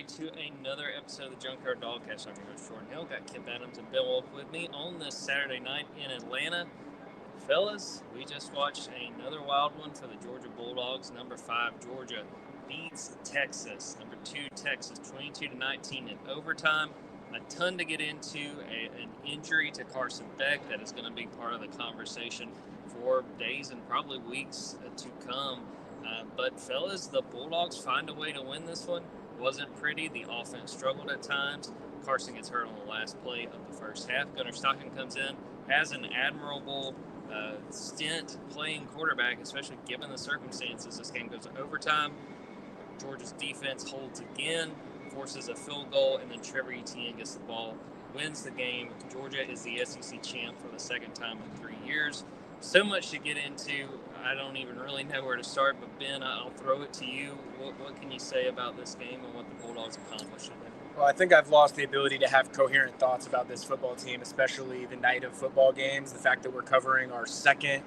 everybody, to another episode of the Junkyard Dawgcast. I'm your host, Jordan Hill. Got Kipp Adams and Bill Wolk with me on this Saturday night in Atlanta. Fellas, we just watched another wild one for the Georgia Bulldogs. Number 5, Georgia beats Texas. Number 2, Texas, 22-19 in overtime. A ton to get into, an injury to Carson Beck that is going to be part of the conversation for days and probably weeks to come. But fellas, the Bulldogs find a way to win this one. Wasn't pretty. The offense struggled at times. Carson gets hurt on the last play of the first half. Gunnar Stockton comes in, has an admirable stint playing quarterback, especially given the circumstances. This game goes to overtime. Georgia's defense holds again, forces a field goal, and then Trevor Etienne gets the ball, wins the game. Georgia is the SEC champ for the second time in 3 years. So much to get into. I don't even really know where to start, but Ben, I'll throw it to you. What can you say about this game and what the Bulldogs accomplished today? Well, I think I've lost the ability to have coherent thoughts about this football team, especially the night of football games. The fact that we're covering our second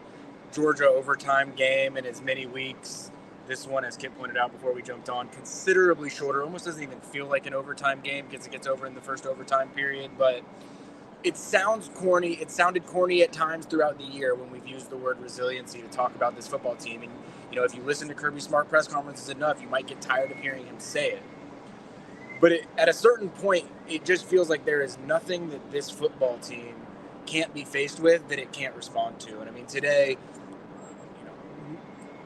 Georgia overtime game in as many weeks. This one, as Kipp pointed out before we jumped on, considerably shorter. Almost doesn't even feel like an overtime game because it gets over in the first overtime period. But it sounds corny. It sounded corny at times throughout the year when we've used the word resiliency to talk about this football team. And, if you listen to Kirby Smart press conferences enough, you might get tired of hearing him say it. But at a certain point, it just feels like there is nothing that this football team can't be faced with that it can't respond to. And I mean, today,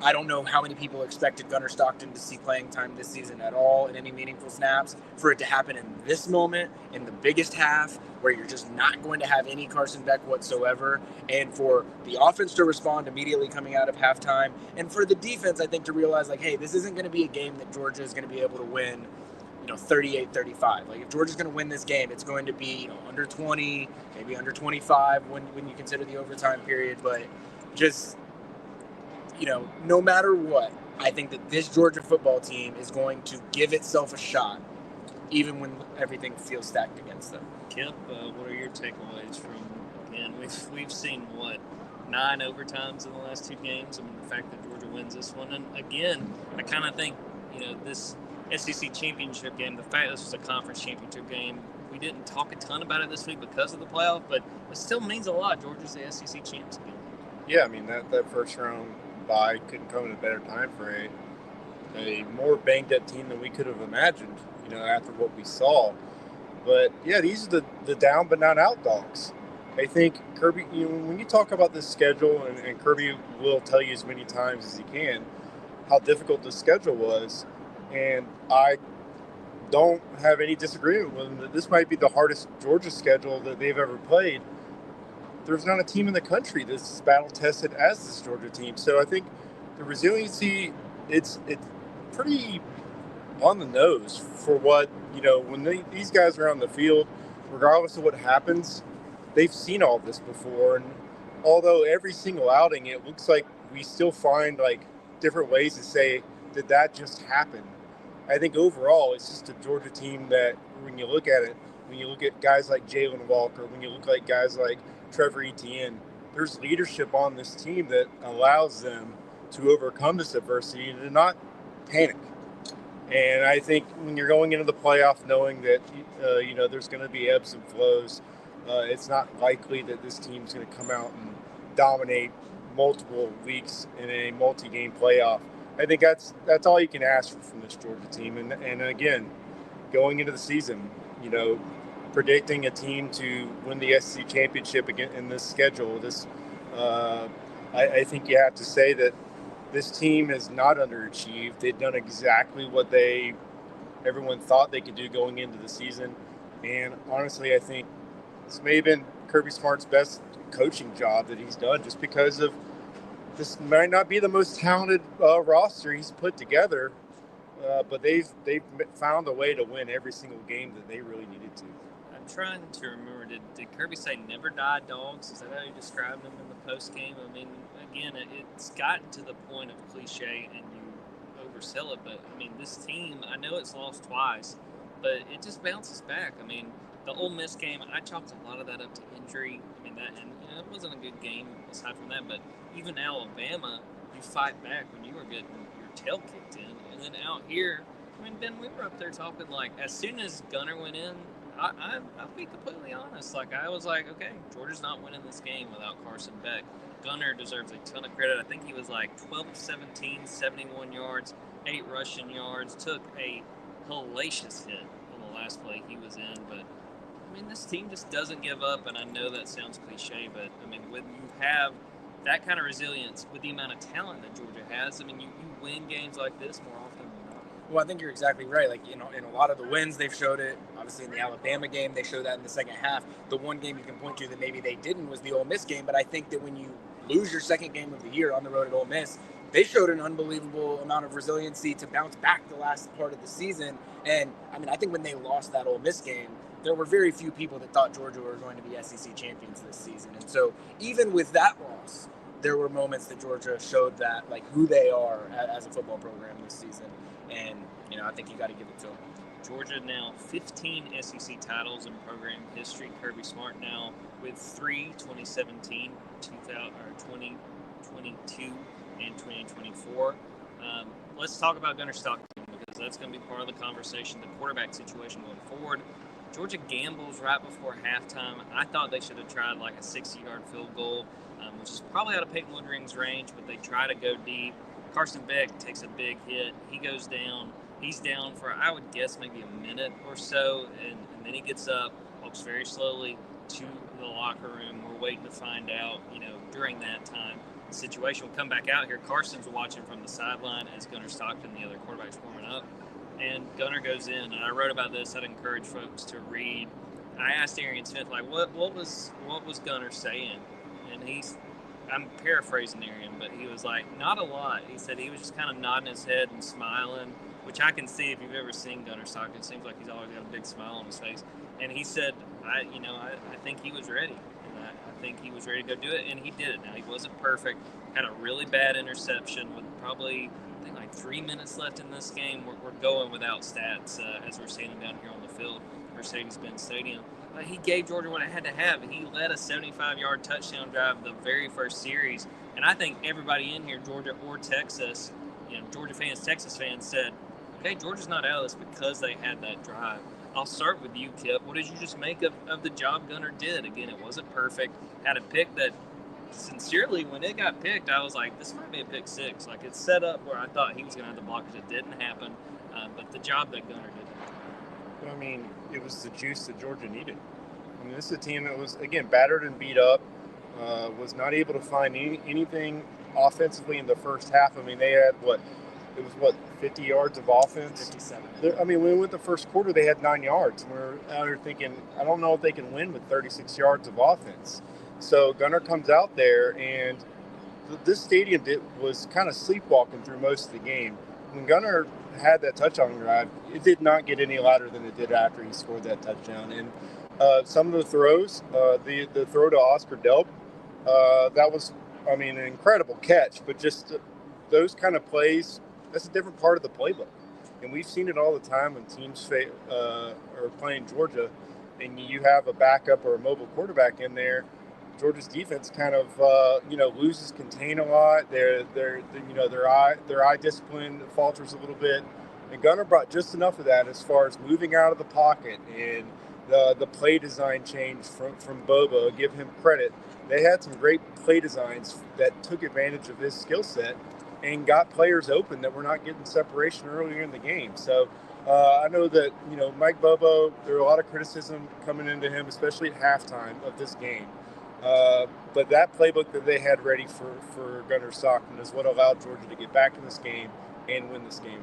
I don't know how many people expected Gunnar Stockton to see playing time this season at all in any meaningful snaps. For it to happen in this moment, in the biggest half, where you're just not going to have any Carson Beck whatsoever, and for the offense to respond immediately coming out of halftime, and for the defense, I think, to realize, hey, this isn't going to be a game that Georgia is going to be able to win 38-35. If Georgia's going to win this game, it's going to be under 20, maybe under 25 when you consider the overtime period. But just, no matter what, I think that this Georgia football team is going to give itself a shot, even when everything feels stacked against them. Kipp, what are your takeaways from, again, we've seen, 9 overtimes in the last 2 games? I mean, the fact that Georgia wins this one. And again, I kind of think, this SEC championship game, the fact this was a conference championship game, we didn't talk a ton about it this week because of the playoff, but it still means a lot. Georgia's the SEC champs again. Yeah, I mean, that first round bye couldn't come at a better time for a more banged-up team than we could have imagined, after what we saw. But, yeah, these are the down but not out dogs. I think Kirby, when you talk about this schedule, and Kirby will tell you as many times as he can how difficult the schedule was, and I don't have any disagreement with him that this might be the hardest Georgia schedule that they've ever played. There's not a team in the country that's as battle-tested as this Georgia team. So I think the resiliency, it's pretty on the nose for what, when these guys are on the field, regardless of what happens, they've seen all this before. And although every single outing, it looks like we still find, different ways to say, did that just happen? I think overall, it's just a Georgia team that, when you look at it, when you look at guys like Jalen Walker, when you look at guys like Trevor Etienne, there's leadership on this team that allows them to overcome this adversity and to not panic. And I think when you're going into the playoff knowing that, there's going to be ebbs and flows, it's not likely that this team's going to come out and dominate multiple weeks in a multi-game playoff. I think that's all you can ask for from this Georgia team. And again, going into the season, predicting a team to win the SEC championship again in this schedule, I think you have to say that this team has not underachieved. They've done exactly what everyone thought they could do going into the season. And honestly, I think this may have been Kirby Smart's best coaching job that he's done, just because of this might not be the most talented roster he's put together, but they've found a way to win every single game that they really needed to. I'm trying to remember, did Kirby say never die dogs? Is that how you described them in the post game? I mean, again, it's gotten to the point of cliche and you oversell it, but I mean, this team, I know it's lost twice, but it just bounces back. I mean, the Ole Miss game, I chalked a lot of that up to injury. I mean, it wasn't a good game aside from that, but even Alabama, you fight back when you were getting your tail kicked in. And then out here, I mean, Ben, we were up there talking, like, as soon as Gunner went in, I'll be completely honest. Like, I was like, okay, Georgia's not winning this game without Carson Beck. Gunner deserves a ton of credit. I think he was like 12 of 17, 71 yards, 8 rushing yards, took a hellacious hit on the last play he was in. But, I mean, this team just doesn't give up, and I know that sounds cliche, but, I mean, when you have that kind of resilience with the amount of talent that Georgia has, I mean, you win games like this more often than not. Well, I think you're exactly right. Like, you know, in a lot of the wins, they've showed it. Obviously, in the Alabama game, they showed that in the second half. The one game you can point to that maybe they didn't was the Ole Miss game, but I think that when you lose your second game of the year on the road at Ole Miss, they showed an unbelievable amount of resiliency to bounce back the last part of the season. And, I mean, I think when they lost that Ole Miss game, there were very few people that thought Georgia were going to be SEC champions this season. And so even with that loss, there were moments that Georgia showed that, like, who they are as a football program this season. And, you know, I think you got to give it to them. Georgia now 15 SEC titles in program history. Kirby Smart now with 3, 2017, 2022, and 2024. Let's talk about Gunner Stockton, because that's going to be part of the conversation, the quarterback situation going forward. Georgia gambles right before halftime. I thought they should have tried like a 60-yard field goal, which is probably out of Peyton Woodring's range, but they try to go deep. Carson Beck takes a big hit. He goes down. He's down for, I would guess, maybe a minute or so, and then he gets up, walks very slowly to the locker room. We're waiting to find out, you know, during that time, the situation will come back out here. Carson's watching from the sideline as Gunner Stockton, the other quarterback's warming up, and Gunner goes in. And I wrote about this. I'd encourage folks to read. I asked Arian Smith, like, what was Gunner saying? And I'm paraphrasing Arian, but he was like, not a lot. He said he was just kind of nodding his head and smiling, which I can see if you've ever seen Gunner Stockton. It seems like he's always got a big smile on his face. And he said, I think he was ready. And I think he was ready to go do it, and he did it. Now, he wasn't perfect. Had a really bad interception with probably, I think, like 3 minutes left in this game. We're going without stats as we're seeing them down here on the field, Mercedes-Benz Stadium. But he gave Georgia what it had to have. He led a 75-yard touchdown drive the very first series. And I think everybody in here, Georgia or Texas, you know, Georgia fans, Texas fans, said, okay, Georgia's not out of this because they had that drive. I'll start with you, Kipp. What did you just make of the job Gunner did? Again, it wasn't perfect. Had a pick that, sincerely, when it got picked, I was like, this might be a pick six. Like, it's set up where I thought he was going to have the blockers. It didn't happen. But the job that Gunner did. I mean, it was the juice that Georgia needed. I mean, this is a team that was, again, battered and beat up, was not able to find anything offensively in the first half. I mean, they had, 50 yards of offense? 57. I mean, when we went the first quarter, they had 9 yards. And we're out here thinking, I don't know if they can win with 36 yards of offense. So Gunner comes out there, and this stadium was kind of sleepwalking through most of the game. When Gunner had that touchdown drive, it did not get any louder than it did after he scored that touchdown. And some of the throws, the throw to Oscar Delp, that was, I mean, an incredible catch. But just those kind of plays, that's a different part of the playbook. And we've seen it all the time when teams are playing Georgia, and you have a backup or a mobile quarterback in there. Georgia's defense kind of loses contain a lot. Their eye discipline falters a little bit. And Gunner brought just enough of that as far as moving out of the pocket and the play design change from Bobo. Give him credit. They had some great play designs that took advantage of his skill set and got players open that were not getting separation earlier in the game. So I know that, Mike Bobo, there were a lot of criticism coming into him, especially at halftime of this game. But that playbook that they had ready for Gunner Stockton is what allowed Georgia to get back in this game and win this game.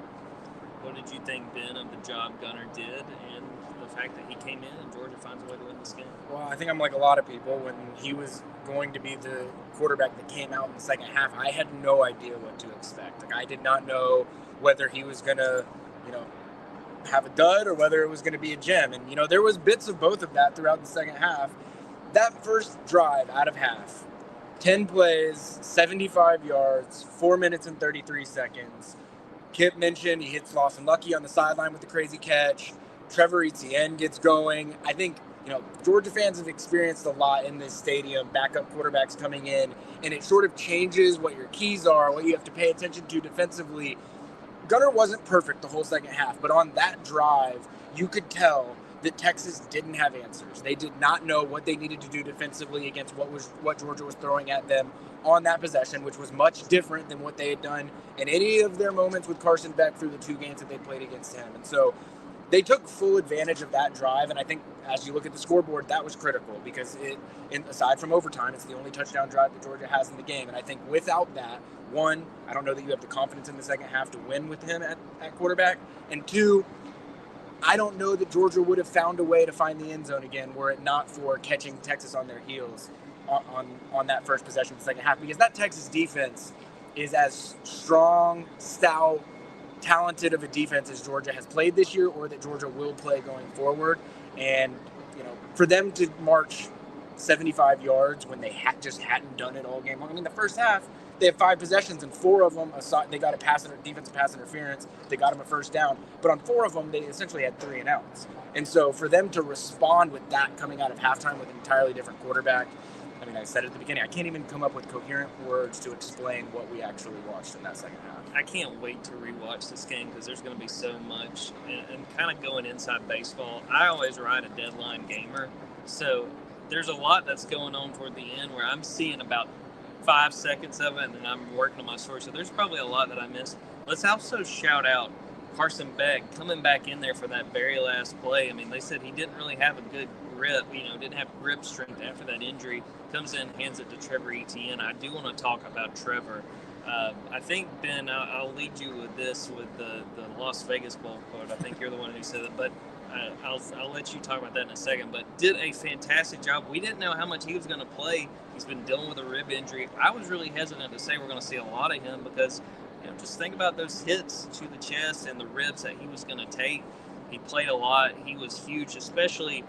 What did you think, Ben, of the job Gunner did and the fact that he came in and Georgia finds a way to win this game? Well, I think I'm like a lot of people. When he was going to be the quarterback that came out in the second half, I had no idea what to expect. Like, I did not know whether he was going to, have a dud or whether it was going to be a gem. And, there was bits of both of that throughout the second half. That first drive out of half, 10 plays, 75 yards, 4 minutes and 33 seconds. Kipp mentioned he hits Lawson Lucky on the sideline with the crazy catch. Trevor Etienne gets going. I think, Georgia fans have experienced a lot in this stadium, backup quarterbacks coming in, and it sort of changes what your keys are, what you have to pay attention to defensively. Gunner wasn't perfect the whole second half, but on that drive, you could tell that Texas didn't have answers. They did not know what they needed to do defensively against what Georgia was throwing at them on that possession, which was much different than what they had done in any of their moments with Carson Beck through the 2 games that they played against him. And so they took full advantage of that drive, and I think as you look at the scoreboard, that was critical because aside from overtime, it's the only touchdown drive that Georgia has in the game. And I think without that, one, I don't know that you have the confidence in the second half to win with him at quarterback, and two, I don't know that Georgia would have found a way to find the end zone again were it not for catching Texas on their heels on that first possession of the second half, because that Texas defense is as strong, stout, talented of a defense as Georgia has played this year or that Georgia will play going forward. And, for them to march 75 yards when they just hadn't done it all game long. I mean, the first half, they had 5 possessions, and 4 of them, they got a defensive pass interference. They got them a first down. But on 4 of them, they essentially had 3 and outs. And so for them to respond with that coming out of halftime with an entirely different quarterback, I mean, I said at the beginning, I can't even come up with coherent words to explain what we actually watched in that second half. I can't wait to rewatch this game because there's going to be so much. And kind of going inside baseball, I always write a deadline gamer. So there's a lot that's going on toward the end where I'm seeing about 5 seconds of it, and then I'm working on my story. So there's probably a lot that I missed. Let's also shout out Carson Beck coming back in there for that very last play. I mean, they said he didn't really have a good grip, didn't have grip strength after that injury. Comes in, hands it to Trevor Etienne. I do want to talk about Trevor. I think, Ben, I'll lead you with this, with the Las Vegas Bowl quote. I think you're the one who said it, but I'll let you talk about that in a second. But did a fantastic job. We didn't know how much he was going to play. He's been dealing with a rib injury. I was really hesitant to say we're going to see a lot of him because, just think about those hits to the chest and the ribs that he was going to take. He played a lot. He was huge, especially,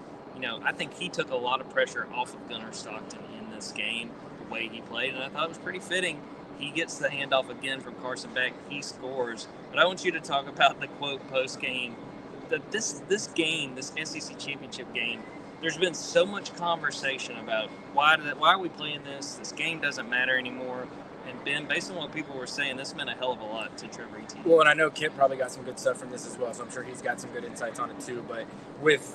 I think he took a lot of pressure off of Gunner Stockton in this game, the way he played, and I thought it was pretty fitting. He gets the handoff again from Carson Beck. He scores. But I want you to talk about the quote post-game. That this game, this SEC championship game, there's been so much conversation about why are we playing this? This game doesn't matter anymore. And Ben, based on what people were saying, this meant a hell of a lot to Trevor Etienne. Well, and I know Kipp probably got some good stuff from this as well, so I'm sure he's got some good insights on it too. But with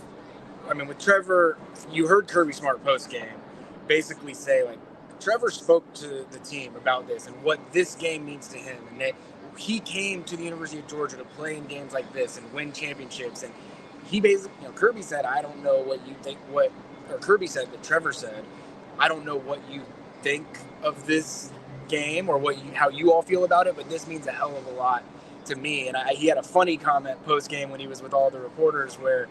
Trevor, you heard Kirby Smart post-game basically say, Trevor spoke to the team about this and what this game means to him, and that he came to the University of Georgia to play in games like this and win championships. And he basically, Kirby said, I don't know what you think, or Kirby said that Trevor said, I don't know what you think of this game or how you all feel about it, but this means a hell of a lot to me. And he had a funny comment post-game when he was with all the reporters where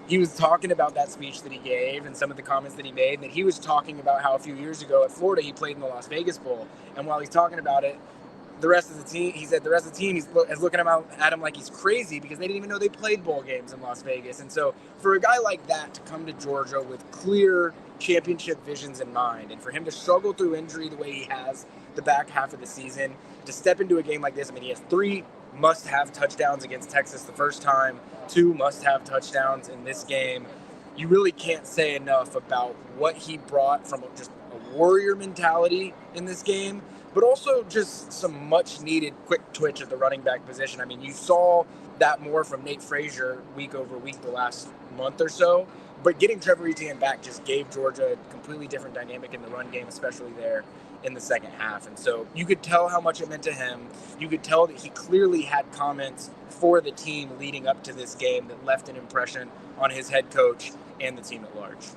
he was talking about that speech that he gave and some of the comments that he made, and that he was talking about how a few years ago at Florida he played in the Las Vegas Bowl. And while he's talking about it, the rest of the team is looking at him like he's crazy because they didn't even know they played bowl games in Las Vegas. And so for a guy like that to come to Georgia with clear championship visions in mind, and for him to struggle through injury the way he has the back half of the season, to step into a game like this, he has 3 must-have touchdowns against Texas the first time, 2 must-have touchdowns in this game. You really can't say enough about what he brought from just a warrior mentality in this game, but also just some much-needed quick twitch at the running back position. You saw that more from Nate Frazier week over week the last month or so, but getting Trevor Etienne back just gave Georgia a completely different dynamic in the run game, especially there in the second half. And so you could tell how much it meant to him. You could tell that he clearly had comments for the team leading up to this game that left an impression on his head coach and the team at large.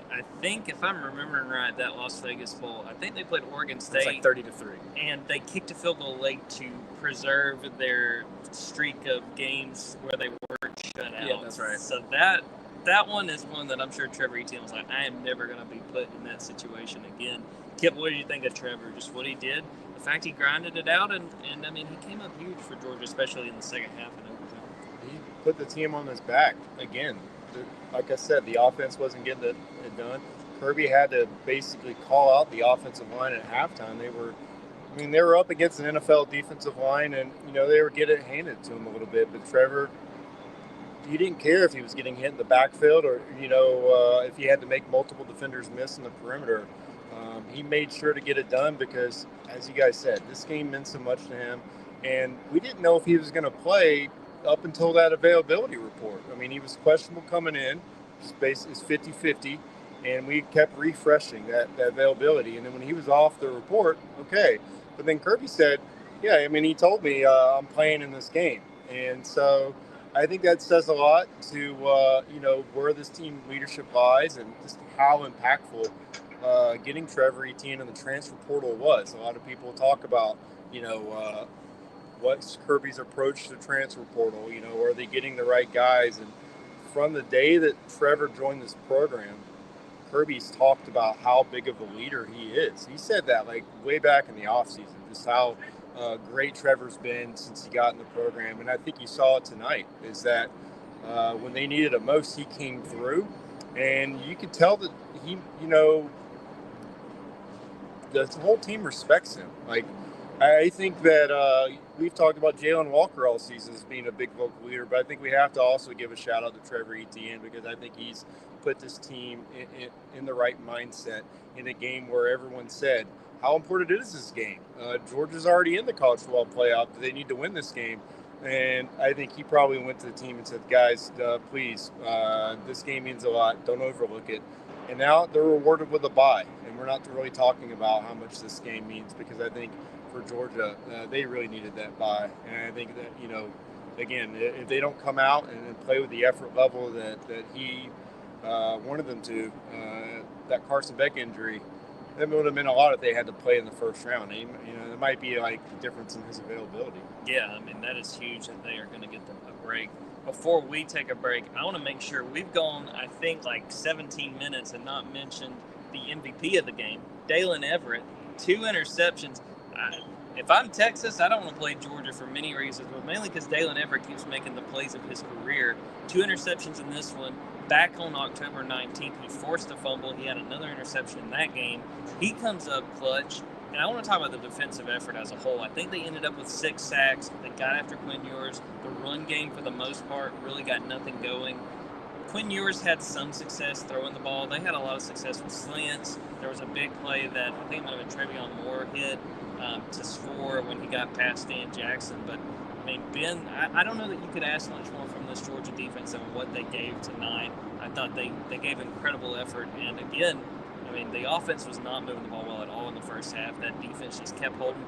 I think, if I'm remembering right, that Las Vegas Bowl, I think they played Oregon State. It's 30-3. And they kicked a field goal late to preserve their streak of games where they weren't shut out. Yeah, that's right. So that one is one that I'm sure Trevor Etienne was like, I am never going to be put in that situation again. Kipp, what did you think of Trevor? Just what he did, the fact he grinded it out, and he came up huge for Georgia, especially in the second half and overtime. He put the team on his back again. Like I said, the offense wasn't getting it done. Kirby had to basically call out the offensive line at halftime. They were up against an NFL defensive line, and they were getting it handed to him a little bit. But Trevor, he didn't care if he was getting hit in the backfield or if he had to make multiple defenders miss in the perimeter. He made sure to get it done because, as you guys said, this game meant so much to him. And we didn't know if he was going to play up until that availability report. I mean, he was questionable coming in. Space is 50-50. And we kept refreshing that availability. And then when he was off the report, okay. But then Kirby said, yeah, I mean, he told me I'm playing in this game. And so I think that says a lot to, where this team leadership lies and just how impactful getting Trevor Etienne in the transfer portal was. A lot of people talk about, what's Kirby's approach to the transfer portal? Are they getting the right guys? And from the day that Trevor joined this program, Kirby's talked about how big of a leader he is. He said that like way back in the offseason, just how great Trevor's been since he got in the program. And I think you saw it tonight, is that when they needed it most, he came through. And you could tell that he, the whole team respects him. Like, I think that we've talked about Jalen Walker all season as being a big vocal leader, but I think we have to also give a shout out to Trevor Etienne, because I think he's put this team in the right mindset in a game where everyone said, how important is this game? Georgia's already in the college football playoff. Do they need to win this game? And I think he probably went to the team and said, guys, please, this game means a lot. Don't overlook it. And now they're rewarded with a bye. And we're not really talking about how much this game means, because I think for Georgia, they really needed that bye. And I think that, again, if they don't come out and play with the effort level that he wanted them to, that Carson Beck injury, that would have meant a lot if they had to play in the first round. It might be like the difference in his availability. Yeah, I mean, that is huge that they are going to get them a break. Before we take a break, I want to make sure we've gone, I think, like 17 minutes and not mentioned the MVP of the game, Dalen Everett, 2 interceptions. If I'm Texas, I don't want to play Georgia for many reasons, but mainly because Dalen Everett keeps making the plays of his career. 2 interceptions in this one. Back on October 19th, he forced a fumble. He had another interception in that game. He comes up clutch. And I want to talk about the defensive effort as a whole. I think they ended up with 6 sacks. They got after Quinn Ewers. The run game, for the most part, really got nothing going. Quinn Ewers had some success throwing the ball. They had a lot of success with slants. There was a big play that I think might have been Trevion Moore hit to score when he got past Dan Jackson. But, I mean, Ben, I don't know that you could ask much more from this Georgia defense than what they gave tonight. I thought they gave incredible effort. And, again, I mean, the offense was not moving the ball well at all in the first half. That defense just kept holding,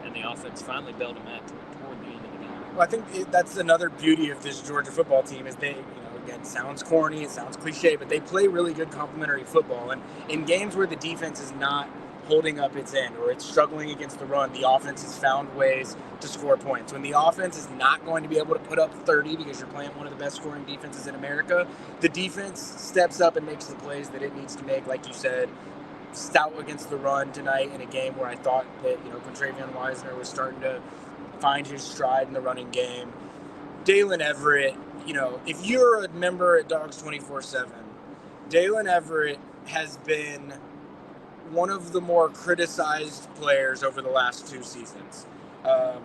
and the offense finally bailed them out toward the end of the game. Well, I think that's another beauty of this Georgia football team is they, again, sounds corny, it sounds cliche, but they play really good complementary football. And in games where the defense is not holding up its end or it's struggling against the run, the offense has found ways to score points. When the offense is not going to be able to put up 30 because you're playing one of the best scoring defenses in America, the defense steps up and makes the plays that it needs to make. Like you said, stout against the run tonight in a game where I thought that, Contravion Wisner was starting to find his stride in the running game. Dalen Everett, if you're a member at Dogs 24/7, Dalen Everett has been one of the more criticized players over the last 2 seasons.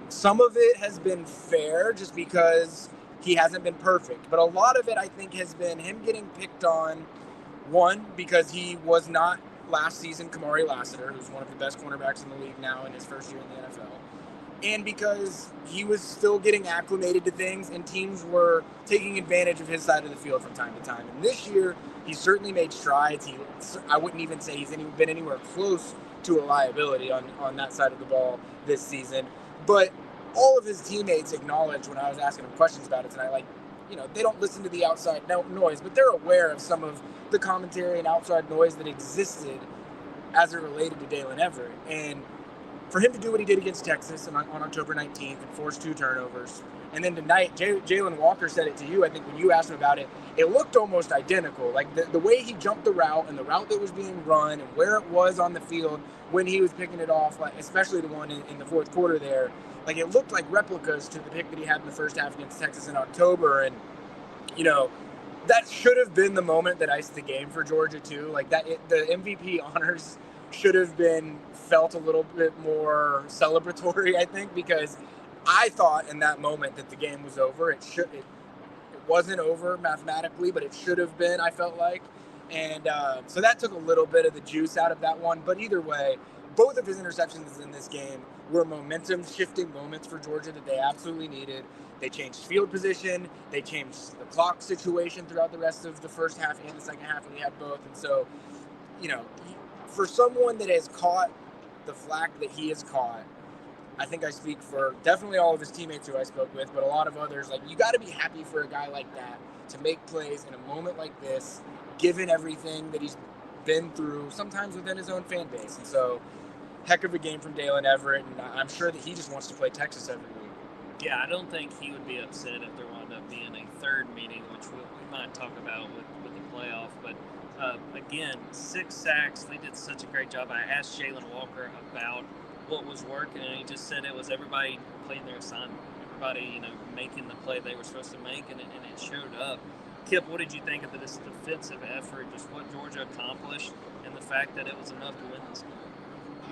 Some of it has been fair just because he hasn't been perfect, but a lot of it I think has been him getting picked on, one, because he was not last season Kamari Lassiter, who's one of the best cornerbacks in the league now in his first year in the NFL, and because he was still getting acclimated to things and teams were taking advantage of his side of the field from time to time. And this year, he's certainly made strides. I wouldn't even say he's been anywhere close to a liability on that side of the ball this season. But all of his teammates acknowledged when I was asking him questions about it tonight, they don't listen to the outside noise, but they're aware of some of the commentary and outside noise that existed as it related to Dalen Everett. And for him to do what he did against Texas on October 19th and force 2 turnovers, and then tonight, Jalen Walker said it to you, I think, when you asked him about it, it looked almost identical. Like the way he jumped the route and the route that was being run and where it was on the field when he was picking it off, especially the one in the fourth quarter there, it looked like replicas to the pick that he had in the first half against Texas in October. And, that should have been the moment that iced the game for Georgia, too. The MVP honors should have been felt a little bit more celebratory, I think, because I thought in that moment that the game was over. It wasn't over mathematically, but it should have been, I felt like. And so that took a little bit of the juice out of that one. But either way, both of his interceptions in this game were momentum-shifting moments for Georgia that they absolutely needed. They changed field position. They changed the clock situation throughout the rest of the first half and the second half, and we had both. And so, for someone that has caught the flack that he has caught, I think I speak for definitely all of his teammates who I spoke with, but a lot of others, like, you got to be happy for a guy like that to make plays in a moment like this, given everything that he's been through, sometimes within his own fan base. And so, heck of a game from Dalen Everett, and I'm sure that he just wants to play Texas every week. Yeah, I don't think he would be upset if there wound up being a third meeting, which we might talk about with the playoff. But again, 6 sacks. They did such a great job. I asked Jalen Walker about what was working, and he just said it was everybody playing their assignment. Everybody, making the play they were supposed to make, and it showed up. Kipp, what did you think of this defensive effort, just what Georgia accomplished, and the fact that it was enough to win this game?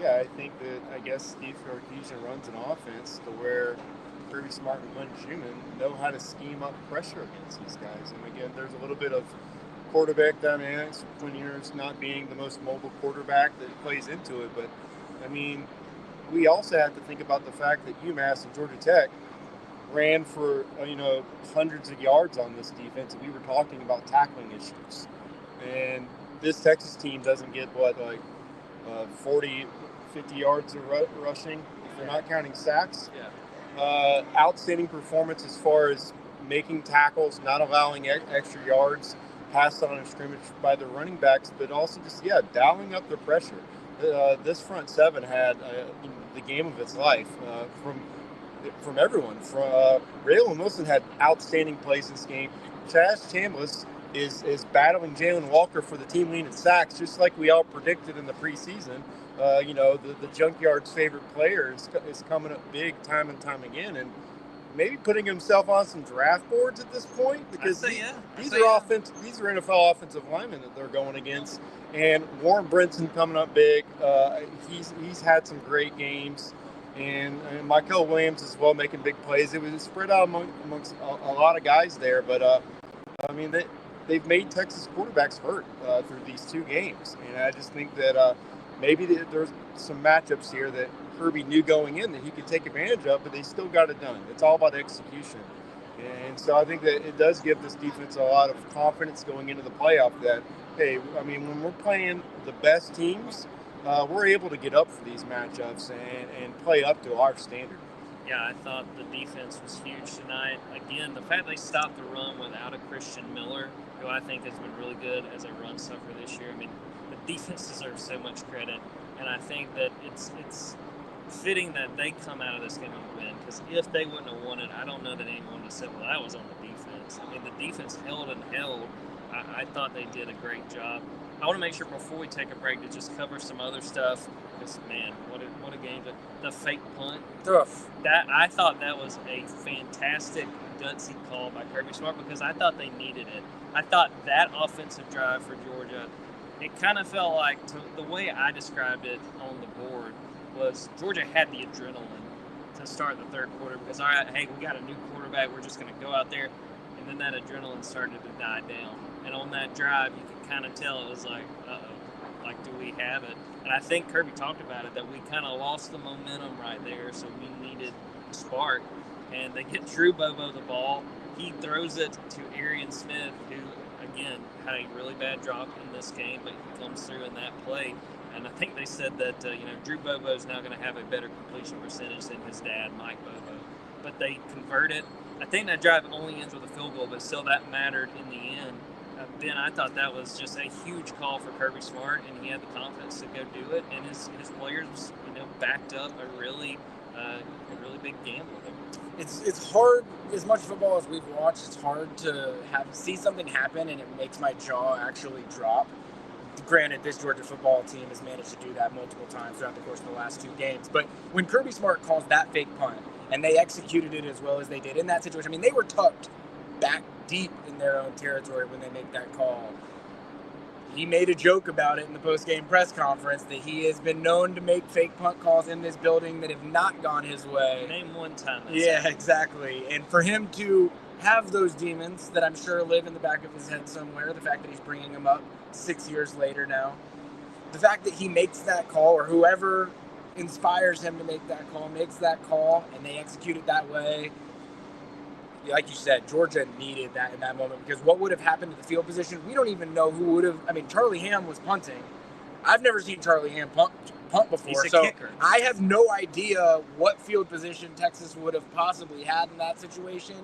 Yeah, I think that, Steve Sarkisian runs an offense to where Kirby Smart and Glenn Schumann know how to scheme up pressure against these guys. And again, there's a little bit of quarterback dynamics. Quinn Ewers not being the most mobile quarterback that plays into it. But, we also have to think about the fact that UMass and Georgia Tech ran for, hundreds of yards on this defense. And we were talking about tackling issues. And this Texas team doesn't get, 40, 50 yards of rushing, if they're not counting sacks. Yeah. Outstanding performance as far as making tackles, not allowing extra yards passed on in scrimmage by the running backs, but also just, dialing up the pressure. This front seven had the game of its life from everyone. Raylan Wilson had outstanding plays in this game. Chaz Chambliss is battling Jalen Walker for the team lead in sacks, just like we all predicted in the preseason. The Junkyard's favorite player is coming up big time and time again, and maybe putting himself on some draft boards at this point, because these are NFL offensive linemen that they're going against. And Warren Brinson coming up big. He's had some great games, and Michael Williams as well, making big plays. It was spread out amongst a lot of guys there, but they've made Texas quarterbacks hurt through these 2 games. And I just think that maybe there's some matchups here that Kirby knew going in that he could take advantage of, but they still got it done. It's all about execution. And so I think that it does give this defense a lot of confidence going into the playoff that, hey, when we're playing the best teams, we're able to get up for these matchups and play up to our standard. Yeah, I thought the defense was huge tonight. Again, the fact they stopped the run without a Christian Miller, who I think has been really good as a run stuffer this year. The defense deserves so much credit, and I think that it's fitting that they come out of this game and win, because if they wouldn't have won it, I don't know that anyone would have said, well, that was on the defense. The defense held and held. I thought they did a great job. I want to make sure before we take a break to just cover some other stuff, because, man, what a game. The fake punt. I thought that was a fantastic, gutsy call by Kirby Smart, because I thought they needed it. I thought that offensive drive for Georgia, it kind of felt like, the way I described it on the board, was Georgia had the adrenaline to start the third quarter, because, all right, hey, we got a new quarterback, we're just going to go out there, and then that adrenaline started to die down. And on that drive, you could kind of tell it was like, uh-oh, like, do we have it? And I think Kirby talked about it, that we kind of lost the momentum right there, so we needed a spark. And they get Drew Bobo the ball. He throws it to Arian Smith, who, again, had a really bad drop in this game, but he comes through in that play. And I think they said that, Drew Bobo is now going to have a better completion percentage than his dad, Mike Bobo. But they convert it. I think that drive only ends with a field goal, but still that mattered in the end. Ben, I thought that was just a huge call for Kirby Smart, and he had the confidence to go do it. And his players, backed up a really big gamble there. It's hard, as much football as we've watched, it's hard to see something happen, and it makes my jaw actually drop. Granted, this Georgia football team has managed to do that multiple times throughout the course of the last 2 games. But when Kirby Smart calls that fake punt, and they executed it as well as they did in that situation, they were tucked back deep in their own territory when they make that call. He made a joke about it in the post-game press conference that he has been known to make fake punt calls in this building that have not gone his way. Name one time. Yeah, exactly. And for him to have those demons that I'm sure live in the back of his head somewhere, the fact that he's bringing them up 6 years later now, the fact that he makes that call, or whoever inspires him to make that call, makes that call, and they execute it that way. Like you said, Georgia needed that in that moment, because what would have happened to the field position, we don't even know who would have. I mean, Charlie Ham was punting. I've never seen Charlie Ham punt before, He's a so kicker. I have no idea what field position Texas would have possibly had in that situation.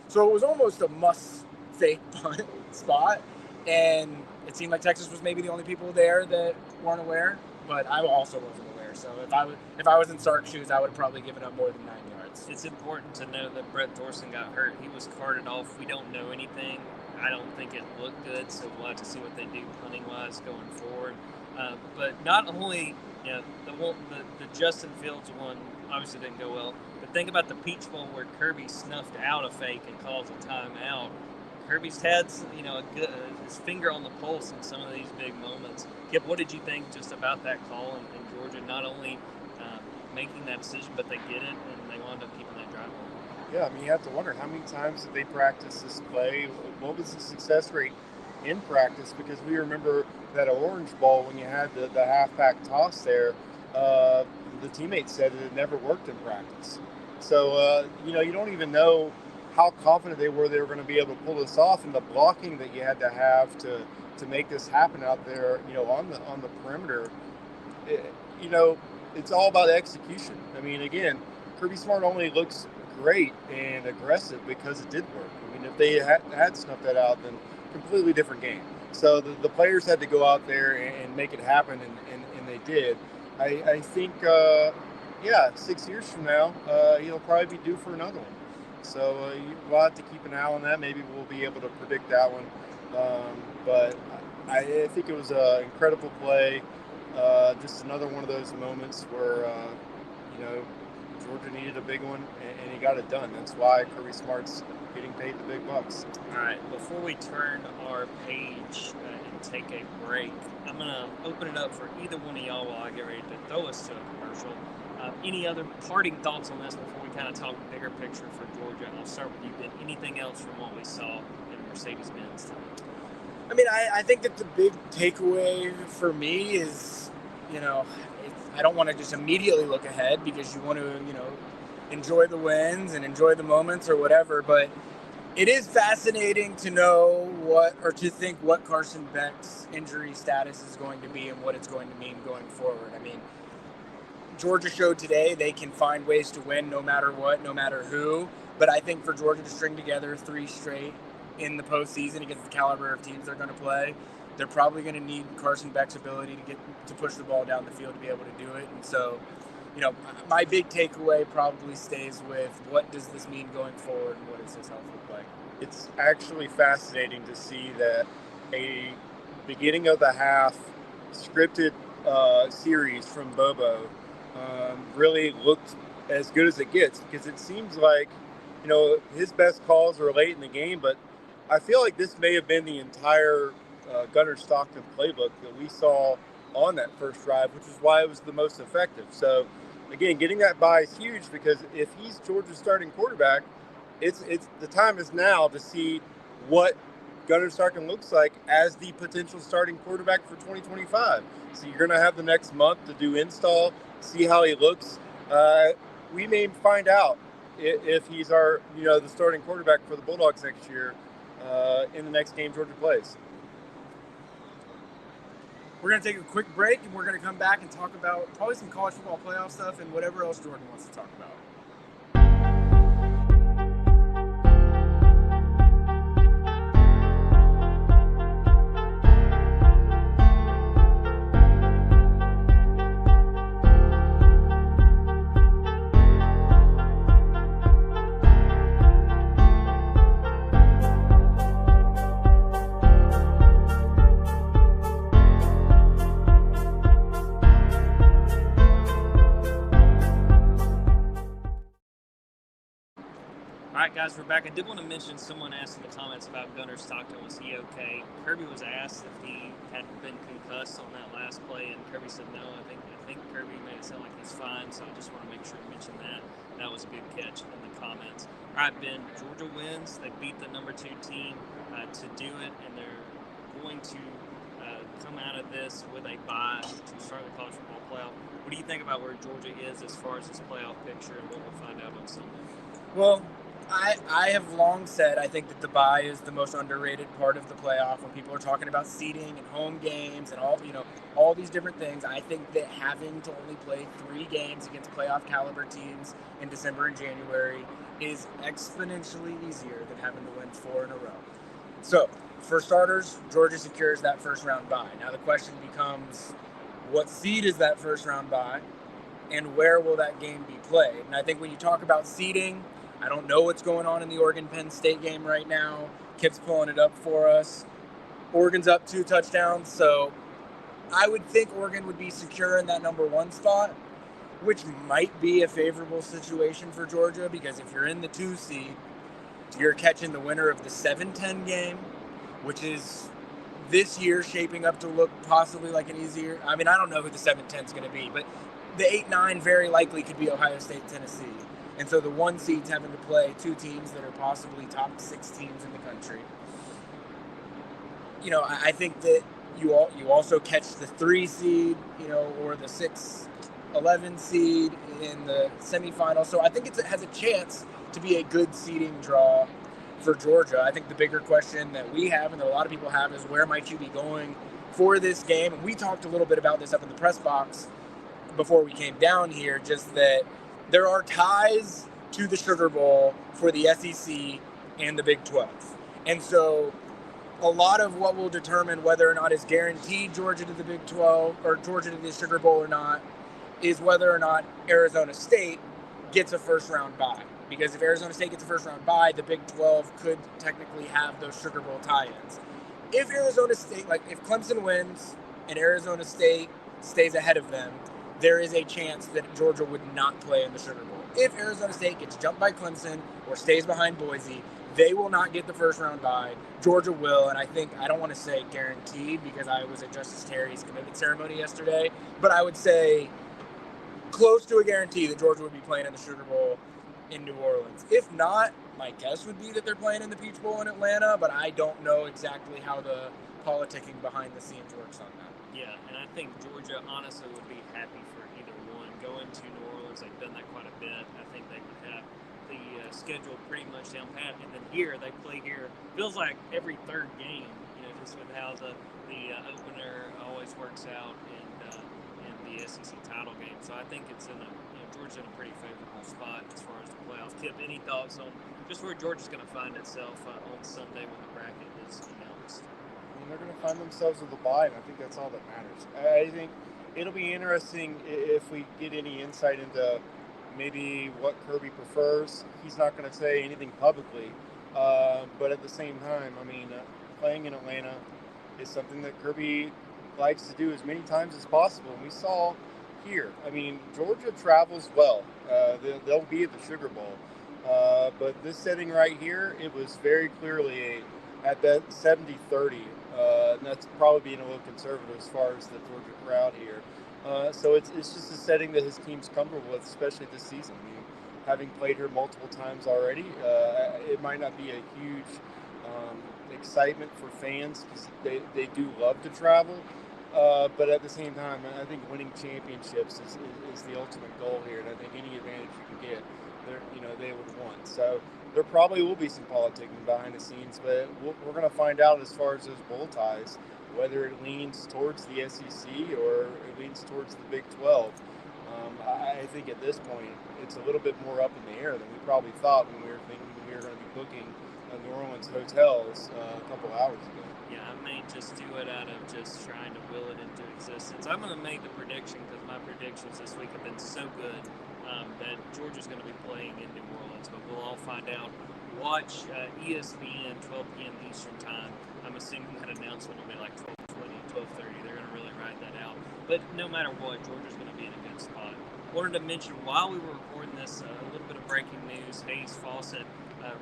So it was almost a must-fake punt spot, and it seemed like Texas was maybe the only people there that weren't aware, but I also wasn't aware. So if I was in Sark's shoes, I would have probably given up more than 9 yards. It's important to know that Brett Thorson got hurt. He was carted off. We don't know anything. I don't think it looked good, so we'll have to see what they do punting-wise going forward. But not only, the Justin Fields one obviously didn't go well, but think about the Peach Bowl where Kirby snuffed out a fake and calls a timeout. Kirby's had, his finger on the pulse in some of these big moments. Kipp, what did you think just about that call in Georgia? Not only making that decision, but they get it and they wound up keeping that drive on. Yeah, I mean, you have to wonder how many times did they practice this play? What was the success rate in practice? Because we remember that Orange Bowl when you had the half-back toss there, the teammates said that it never worked in practice. So, you don't even know how confident they were going to be able to pull this off, and the blocking that you had to have to make this happen out there, on the perimeter. It's all about execution. I mean, again, Kirby Smart only looks great and aggressive because it did work. I mean, if they had snuffed that out, then completely different game. So the players had to go out there and make it happen, and they did. I think, 6 years from now, he'll probably be due for another one. So we'll have to keep an eye on that. Maybe we'll be able to predict that one. But I think it was an incredible play. Just another one of those moments where, Georgia needed a big one, and he got it done. That's why Kirby Smart's getting paid the big bucks. All right, before we turn our page and take a break, I'm going to open it up for either one of y'all while I get ready to throw us to a commercial. Any other parting thoughts on this before we kind of talk bigger picture for Georgia? I'll start with you, Ben. Anything else from what we saw in Mercedes-Benz tonight? I mean, I think that the big takeaway for me is, I don't want to just immediately look ahead because you want to, enjoy the wins and enjoy the moments or whatever. But it is fascinating to know to think what Carson Beck's injury status is going to be and what it's going to mean going forward. I mean, Georgia showed today they can find ways to win no matter what, no matter who. But I think for Georgia to string together 3 straight in the postseason against the caliber of teams they're going to play, they're probably going to need Carson Beck's ability to push the ball down the field to be able to do it. And so, my big takeaway probably stays with what does this mean going forward and what does his health look like? It's actually fascinating to see that a beginning of the half scripted series from Bobo really looked as good as it gets, because it seems like, his best calls are late in the game, but I feel like this may have been the entire Gunnar Stockton playbook that we saw on that first drive, which is why it was the most effective. So, again, getting that bye is huge, because if he's Georgia's starting quarterback, it's the time is now to see what Gunnar Stockton looks like as the potential starting quarterback for 2025. So you're going to have the next month to do install, see how he looks. We may find out if he's the starting quarterback for the Bulldogs next year in the next game Georgia plays. We're going to take a quick break, and we're going to come back and talk about probably some college football playoff stuff and whatever else Jordan wants to talk about. Guys, we're back. I did want to mention, someone asked in the comments about Gunnar Stockton. Was he okay? Kirby was asked if he had been concussed on that last play, and Kirby said no. I think Kirby made it sound like he's fine, so I just want to make sure to mention that. That was a good catch in the comments. All right, Ben, Georgia wins. They beat the number 2 team to do it, and they're going to come out of this with a bye to start the college football playoff. What do you think about where Georgia is as far as this playoff picture and what we'll find out on Sunday? Well, I have long said I think that the bye is the most underrated part of the playoff. When people are talking about seeding and home games and all these different things, I think that having to only play 3 games against playoff caliber teams in December and January is exponentially easier than having to win 4 in a row. So, for starters, Georgia secures that first round bye. Now the question becomes, what seed is that first round bye, and where will that game be played? And I think when you talk about seeding, I don't know what's going on in the Oregon-Penn State game right now. Kipp's pulling it up for us. Oregon's up 2 touchdowns, so I would think Oregon would be secure in that number 1 spot, which might be a favorable situation for Georgia, because if you're in the 2 seed, you're catching the winner of the 7-10 game, which is this year shaping up to look possibly like an easier. I mean, I don't know who the 7-10 is going to be, but the 8-9 very likely could be Ohio State, Tennessee. And so the 1 seed's having to play 2 teams that are possibly top 6 teams in the country. I think that you also catch the 3 seed, or the 6-11 seed in the semifinal. So I think it has a chance to be a good seeding draw for Georgia. I think the bigger question that we have, and that a lot of people have, is where might you be going for this game? And we talked a little bit about this up in the press box before we came down here, just that there are ties to the Sugar Bowl for the SEC and the Big 12. And so a lot of what will determine whether or not it's guaranteed Georgia to the Big 12 or Georgia to the Sugar Bowl or not is whether or not Arizona State gets a first-round bye. Because if Arizona State gets a first-round bye, the Big 12 could technically have those Sugar Bowl tie-ins. If Arizona State, if Clemson wins and Arizona State stays ahead of them, there is a chance that Georgia would not play in the Sugar Bowl. If Arizona State gets jumped by Clemson or stays behind Boise, they will not get the first-round bye. Georgia will, and I don't want to say guaranteed because I was at Justice Terry's commitment ceremony yesterday, but I would say close to a guarantee that Georgia would be playing in the Sugar Bowl in New Orleans. If not, my guess would be that they're playing in the Peach Bowl in Atlanta, but I don't know exactly how the politicking behind the scenes works on that. Yeah, and I think Georgia honestly would be happy for either one. Going to New Orleans, they've done that quite a bit. I think they would have the schedule pretty much down pat, and then here they play here. Feels like every 3rd game, just with how the opener always works out in the SEC title game. So I think it's Georgia's in a pretty favorable spot as far as the playoffs. Kipp, any thoughts on just where Georgia's going to find itself on Sunday when the bracket is announced? They're going to find themselves with a bye, and I think that's all that matters. I think it'll be interesting if we get any insight into maybe what Kirby prefers. He's not going to say anything publicly, but at the same time, playing in Atlanta is something that Kirby likes to do as many times as possible, and we saw here. Georgia travels well. They'll be at the Sugar Bowl, but this setting right here, it was very clearly at that 70-30. And that's probably being a little conservative as far as the Georgia crowd here. So it's just a setting that his team's comfortable with, especially this season. Having played here multiple times already, it might not be a huge excitement for fans because they do love to travel. But at the same time, I think winning championships is the ultimate goal here, and I think any advantage you can get, they would want. So there probably will be some politicking behind the scenes, but we're going to find out as far as those bowl ties, whether it leans towards the SEC or it leans towards the Big 12. I think at this point, it's a little bit more up in the air than we probably thought when we were thinking we were going to be booking New Orleans hotels a couple hours ago. Yeah, I may just do it out of just trying to will it into existence. I'm going to make the prediction because my predictions this week have been so good that Georgia's going to be playing in New Orleans, but we'll all find out. Watch ESPN, 12 p.m. Eastern Time. I'm assuming that announcement will be like 12:20, 12:30. They're going to really write that out. But no matter what, Georgia's going to be in a good spot. Wanted to mention, while we were recording this, a little bit of breaking news. Hayes Fawcett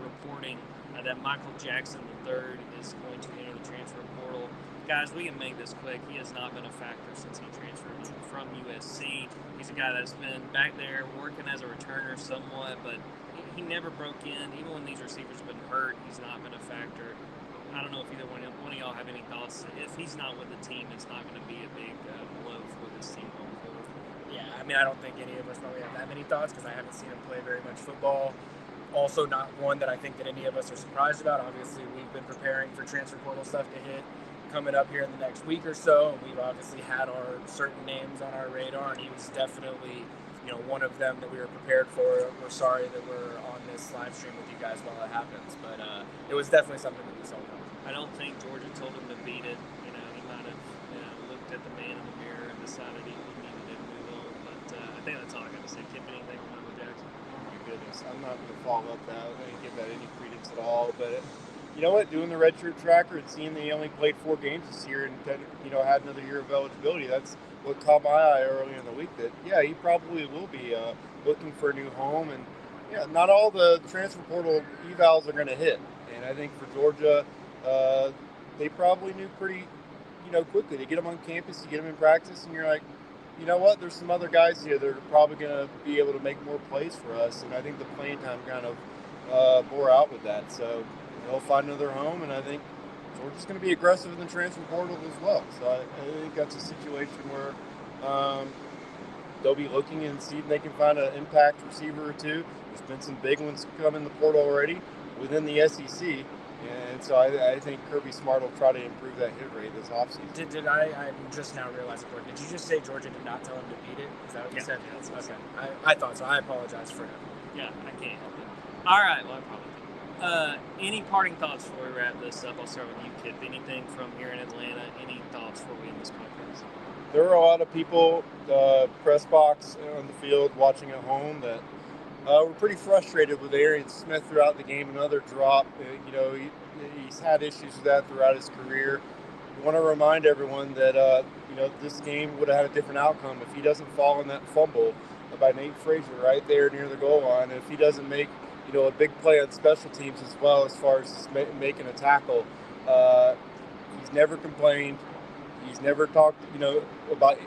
reporting that Michael Jackson III is going to enter the transfer portal. Guys, we can make this quick. He has not been a factor since he transferred from USC. He's a guy that's been back there working as a returner somewhat, but he never broke in. Even when these receivers have been hurt, he's not been a factor. I don't know if either one of y'all have any thoughts. If he's not with the team, it's not going to be a big blow for this team going forward. Yeah, I mean, I don't think any of us probably have that many thoughts because I haven't seen him play very much football. Also, not one that I think that any of us are surprised about. Obviously, we've been preparing for transfer portal stuff to hit coming up here in the next week or so, and we've obviously had our certain names on our radar, and he was definitely, one of them that we were prepared for. We're sorry that we're on this live stream with you guys while it happens, but it was definitely something that we saw coming. I don't think Georgia told him to beat it. He might have looked at the man in the mirror and decided he needed to move on. But I think that's all I got to say. Kipp, anything from Michael Jackson? Oh my goodness, I'm not going to follow up that. I didn't give that any credence at all. But you know what? Doing the redshirt tracker and seeing that he only played 4 games this year and had another year of eligibility, that's what caught my eye earlier in the week. That he probably will be looking for a new home, and not all the transfer portal evals are going to hit. And I think for Georgia, they probably knew pretty, quickly to get them on campus, to get them in practice, and you're like, you know what? There's some other guys here that are probably going to be able to make more plays for us, and I think the playing time kind of bore out with that. So they'll find another home, and I think Georgia's going to be aggressive in the transfer portal as well. So I think that's a situation where they'll be looking and see if they can find an impact receiver or two. There's been some big ones come in the portal already within the SEC. And so I think Kirby Smart will try to improve that hit rate this offseason. I just now realized, did you just say Georgia did not tell him to beat it? Is that what you said? Yeah, okay. I thought so. I apologize for him. Yeah, I can't help it. All right, well, I probably can. Any parting thoughts before we wrap this up? I'll start with you, Kipp. Anything from here in Atlanta? Any thoughts before we end this podcast? There were a lot of people, press box on the field, watching at home that were pretty frustrated with Arian Smith throughout the game. Another drop. He's had issues with that throughout his career. We want to remind everyone that this game would have had a different outcome if he doesn't fall in that fumble by Nate Frazier right there near the goal line. If he doesn't make a big play on special teams as well, as far as making a tackle, he's never complained. He's never talked about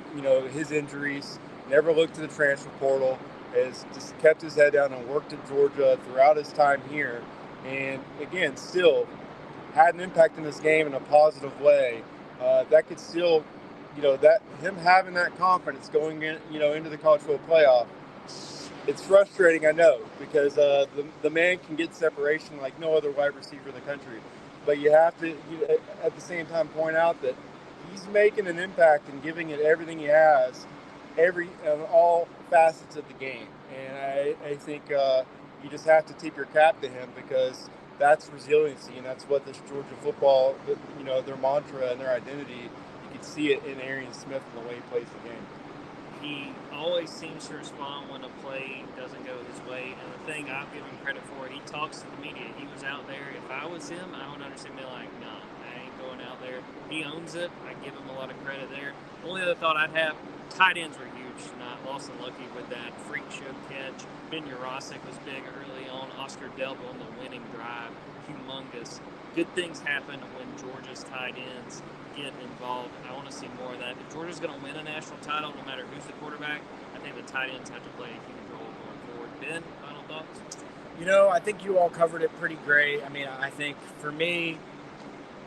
his injuries. Never looked to the transfer portal. Has just kept his head down and worked at Georgia throughout his time here, and again, still had an impact in this game in a positive way. That could still, that him having that confidence going in, into the college football playoff. It's frustrating, I know, because the man can get separation like no other wide receiver in the country, but you have to, at the same time, point out that he's making an impact and giving it everything he has. All facets of the game, and I think you just have to tip your cap to him, because that's resiliency, and that's what this Georgia football, their mantra and their identity. You can see it in Arian Smith and the way he plays the game. He always seems to respond when a play doesn't go his way, and the thing I've given him credit for, he talks to the media. He was out there. If I was him, I would understand, be like, nah, I ain't going out there. He owns it. I give him a lot of credit there. Only other thought I'd have, tight ends were huge tonight. Lawson Lucky with that freak show catch. Ben Urosic was big early on. Oscar Delbo on the winning drive. Humongous. Good things happen when Georgia's tight ends get involved. I want to see more of that. If Georgia's going to win a national title, no matter who's the quarterback, I think the tight ends have to play a huge role going forward. Ben, final thoughts? I think you all covered it pretty great. I mean, I think for me,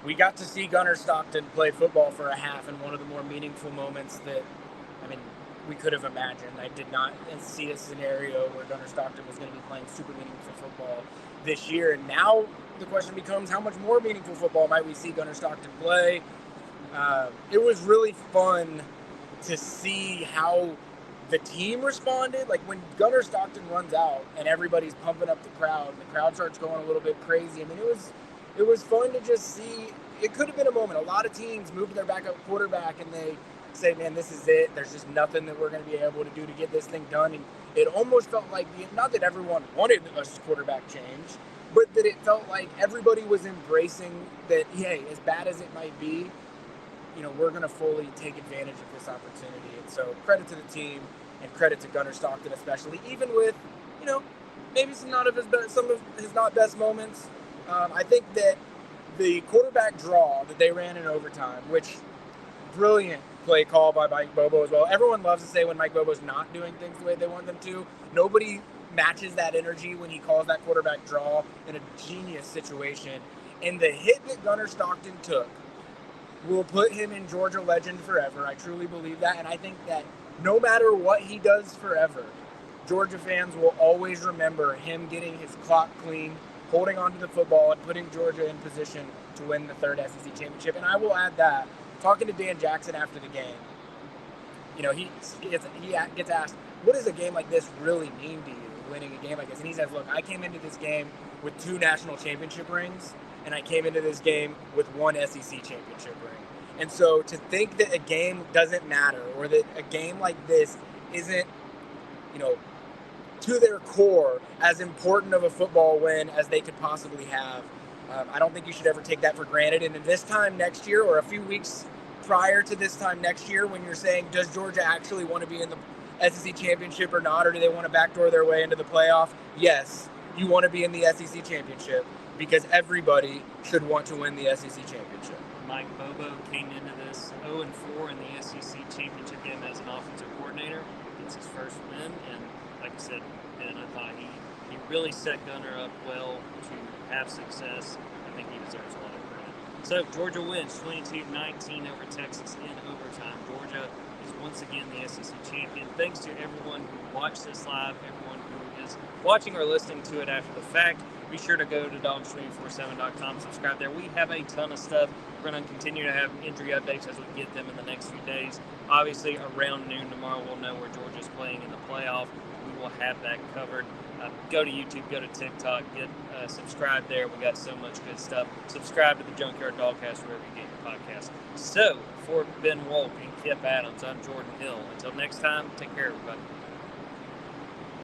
we got to see Gunnar Stockton play football for a half in one of the more meaningful moments that, we could have imagined. I did not see a scenario where Gunnar Stockton was going to be playing super meaningful football this year. And now the question becomes, how much more meaningful football might we see Gunnar Stockton play? It was really fun to see how the team responded. Like when Gunnar Stockton runs out and everybody's pumping up the crowd, and the crowd starts going a little bit crazy. It was fun to just see. It could have been a moment. A lot of teams move to their backup quarterback and they say, man, this is it. There's just nothing that we're going to be able to do to get this thing done. And it almost felt like, not that everyone wanted a quarterback change, but that it felt like everybody was embracing that, hey, as bad as it might be, we're going to fully take advantage of this opportunity. And so credit to the team and credit to Gunnar Stockton, especially, even with, maybe some of his not best moments. I think that the quarterback draw that they ran in overtime, which brilliant play call by Mike Bobo as well. Everyone loves to say when Mike Bobo's not doing things the way they want them to. Nobody matches that energy when he calls that quarterback draw in a genius situation. And the hit that Gunnar Stockton took will put him in Georgia legend forever. I truly believe that. And I think that no matter what he does forever, Georgia fans will always remember him getting his clock clean, holding onto the football, and putting Georgia in position to win the third SEC championship. And I will add that, talking to Dan Jackson after the game, you know, he gets asked, what does a game like this really mean to you, winning a game like this? And he says, look, I came into this game with 2 national championship rings, and I came into this game with 1 SEC championship ring. And so to think that a game doesn't matter, or that a game like this isn't, you know, to their core as important of a football win as they could possibly have, I don't think you should ever take that for granted. And in this time next year, or a few weeks prior to this time next year, when you're saying, does Georgia actually want to be in the SEC championship or not, or do they want to backdoor their way into the playoff? Yes, you want to be in the SEC championship, because everybody should want to win the SEC championship. Mike Bobo came into this 0-4 in the SEC championship game as an offensive coordinator. It's his first win, and like I said, Ben, I thought he really set Gunnar up well to have success. I think he deserves a lot of credit. So Georgia wins 22-19 over Texas in overtime. Georgia is once again the SEC champion. Thanks to everyone who watched this live, everyone who is watching or listening to it after the fact. Be sure to go to dogs247.com, subscribe there. We have a ton of stuff. We're going to continue to have injury updates as we get them in the next few days. Obviously, around noon tomorrow, we'll know where Georgia's playing in the playoff. We will have that covered. Go to YouTube, go to TikTok, get subscribe there. We got so much good stuff. Subscribe to the Junkyard Dawgcast wherever you get your podcast. So, for Ben Wolk and Kipp Adams, I'm Jordan Hill. Until next time, take care, everybody.